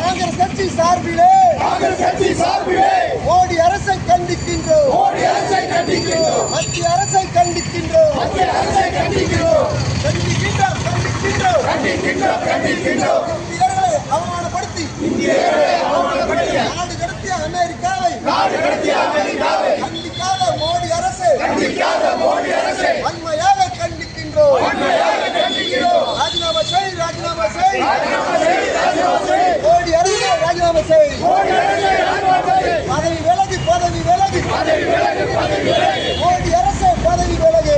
காங்கிரஸ் கட்சி சார்பிலே மோடி அரசை கண்டிக்கின்றோம். மத்திய அரசை கண்டிக்கின்றோம். இந்தியர்களை அவமானப்படுத்தி நாடு கடத்திய அமெரிக்காவை கண்டிக்காத மோடி அரசை வன்மையாக கண்டிக்கின்றோம். ராஜினாமா செய். மோடி அரசு ராஜினாமா செய். பதவி விலகு. மோடி அரசு பதவி விலகு.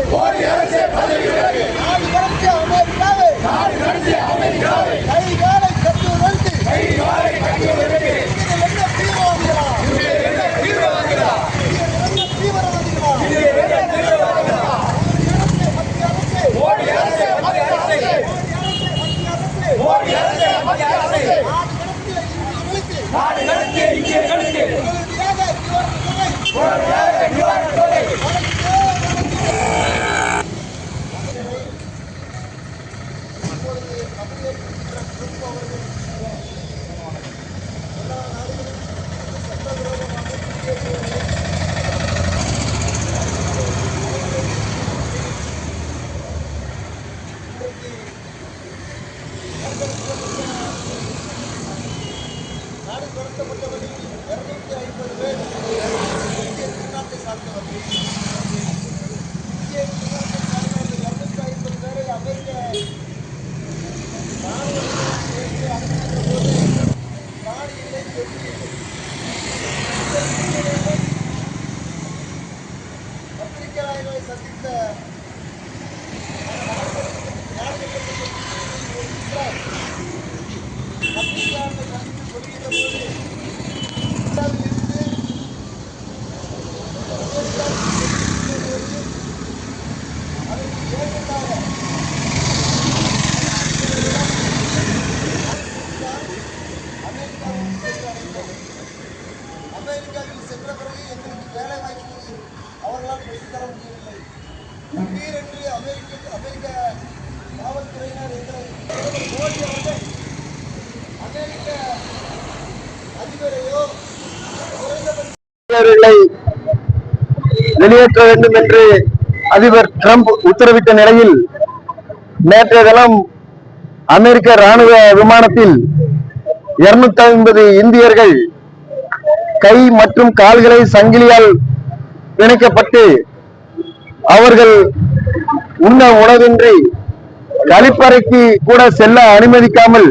நாடு கடத்திய அமெரிக்காவை கைகாலை கட்டுவதற்கு நாடு கடத்தப்பட்டவர்கள் 250 பேர் இந்திய திருநாட்டை சார்ந்தவர்கள். இந்திய திருநாட்டை சார்ந்தவர்கள் 250 பேரை அமெரிக்க அனுமதித்த போது நாடு இல்லை பத்திரிகையாளர்களை சந்தித்த அமெரிக்காவில் சென்ற பிறகு எங்களுக்கு வேலை வாய்ப்பு அவர்களால் பெற்றுத்தர முடியவில்லை. திடீரென்று அமெரிக்க காவல்துறையினர் எங்களை மோடி அவர்கள் அமெரிக்க அதிபரையோ வெளியேற்ற வேண்டும் என்று அதிபர் டிரம்ப் உத்தரவிட்ட நிலையில் நேற்றைய தினம் அமெரிக்க ராணுவ விமானத்தில் 250 இந்தியர்கள் கை மற்றும் கால்களை சங்கிலியால் பிணைக்கப்பட்டு அவர்கள் உண்ண உணவின்றி கழிப்பறைக்கு கூட செல்ல அனுமதிக்காமல்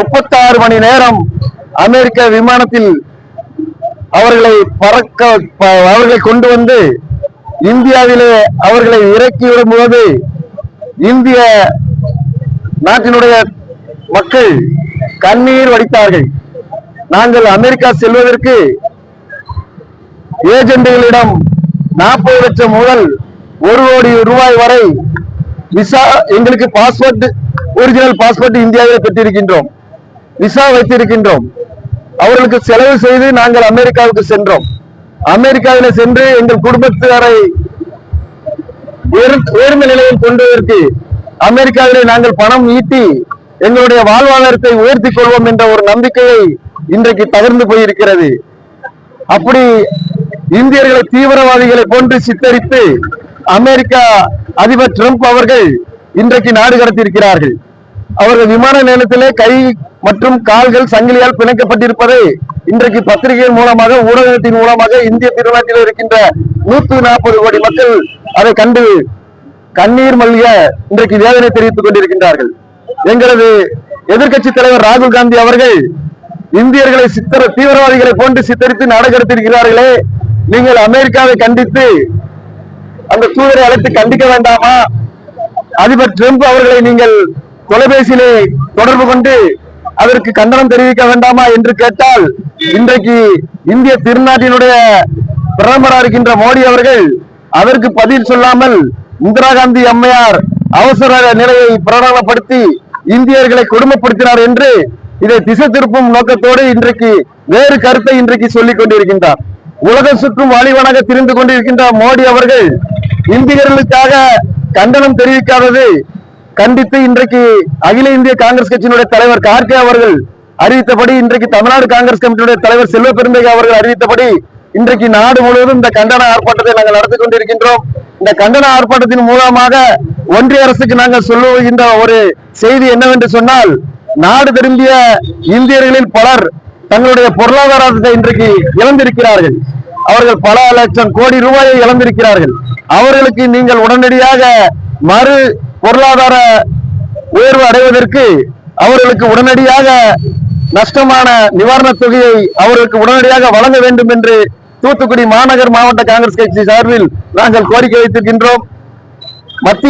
36 மணி நேரம் அமெரிக்க விமானத்தில் அவர்களை கொண்டு வந்து இந்தியாவிலே அவர்களை இறக்கிவிடும் போது இந்திய நாட்டினுடைய மக்கள் கண்ணீர் வடித்தார்கள். நாங்கள் அமெரிக்கா செல்வதற்கு ஏஜென்ட்களிடம் 40 லட்சம் முதல் 1 கோடி ரூபாய் வரை விசா, எங்களுக்கு பாஸ்போர்ட், ஒரிஜினல் பாஸ்போர்ட் இந்தியாவில் பெற்றிருக்கின்றோம், விசா வைத்திருக்கின்றோம். அவர்களுக்கு செலவு செய்து நாங்கள் அமெரிக்காவுக்கு சென்றோம். அமெரிக்காவில் சென்று எங்கள் குடும்பத்தினரை உயர்ந்த நிலையில் கொண்டுவதற்கு அமெரிக்காவிலே நாங்கள் பணம் ஈட்டி எங்களுடைய வாழ்வாதாரத்தை உயர்த்திக் கொள்வோம் என்ற ஒரு நம்பிக்கையை இன்றைக்கு தகர்ந்து போயிருக்கிறது. அப்படி இந்தியர்களை தீவிரவாதிகளை போன்று சித்தரித்து அமெரிக்க அதிபர் டிரம்ப் அவர்கள் இன்றைக்கு நாடு கடத்தியிருக்கிறார்கள். அவர்கள் விமான நிலையத்திலே கை மற்றும் கால்கள் சங்கிலியால் பிணைக்கப்பட்டிருப்பதை இன்றைக்கு பத்திரிகையின் மூலமாக, ஊடகத்தின் மூலமாக இந்திய திருநாட்டில் இருக்கின்ற 140 கோடி மக்கள் அதை கண்டு கண்ணீர் மல்க இன்றைக்கு வேதனை தெரிவித்துக் கொண்டிருக்கின்றார்கள். எங்களது எதிர்கட்சி தலைவர் ராகுல் காந்தி அவர்கள் இந்தியர்களை தீவிரவாதிகளை போன்று சித்தரித்து நாடு கடத்தியிருக்கிறார்களே, நீங்கள் அமெரிக்காவை கண்டித்து அந்த தூதரை அழைத்து கண்டிக்க வேண்டாமா? அதிபர் டிரம்ப் அவர்களை நீங்கள் தொலைபேசியிலே தொடர்பு கொண்டு அதற்கு கண்டனம் தெரிவிக்க வேண்டாமா என்று கேட்டால், இன்றைக்கு இந்திய திருநாட்டினுடைய பிரதமராக இருக்கின்ற மோடி அவர்கள் அதற்கு பதில் சொல்லாமல் இந்திரா காந்தி அம்மையார் அவசர நிலையை பிரகடனப்படுத்தி இந்தியர்களை கொடுமைப்படுத்தினார் என்று இதை திசை திருப்பும் நோக்கத்தோடு இன்றைக்கு வேறு கருத்தை இன்றைக்கு சொல்லிக் கொண்டிருக்கின்றார். உலகம் சுற்றும் வாலிபனாக திரிந்து கொண்டிருக்கின்ற மோடி அவர்கள் இந்தியர்களுக்காக கண்டனம் தெரிவிக்காதது கண்டித்து இன்றைக்கு அகில இந்திய காங்கிரஸ் கட்சியினுடைய தலைவர் கார்கே அவர்கள் அறிவித்தபடி, இன்றைக்கு தமிழ்நாடு காங்கிரஸ் கமிட்டியுடைய தலைவர் செல்வ பெருந்தகை அவர்கள் அறிவித்தபடி இன்றைக்கு நாடு முழுவதும் இந்த கண்டன ஆர்ப்பாட்டத்தை நாங்கள் நடத்தி கொண்டிருக்கின்றோம். இந்த கண்டன ஆர்ப்பாட்டத்தின் மூலமாக ஒன்றிய அரசுக்கு நாங்கள் சொல்லுகின்ற ஒரு செய்தி என்னவென்று சொன்னால், நாடு திரும்பிய இந்தியர்களில் பலர் தங்களுடைய பொருளாதாரத்தை இன்றைக்கு இழந்திருக்கிறார்கள். அவர்கள் பல லட்சம் கோடி ரூபாயை இழந்திருக்கிறார்கள். அவர்களுக்கு நீங்கள் உடனடியாக மறு பொருளாதார உயர்வு அடைவதற்கு அவர்களுக்கு உடனடியாக நஷ்டமான நிவாரணத் தொகையை அவர்களுக்கு உடனடியாக வழங்க வேண்டும் என்று தூத்துக்குடி மாநகர் மாவட்ட காங்கிரஸ் கட்சி சார்பில் நாங்கள் கோரிக்கை வைத்திருக்கின்றோம். மத்திய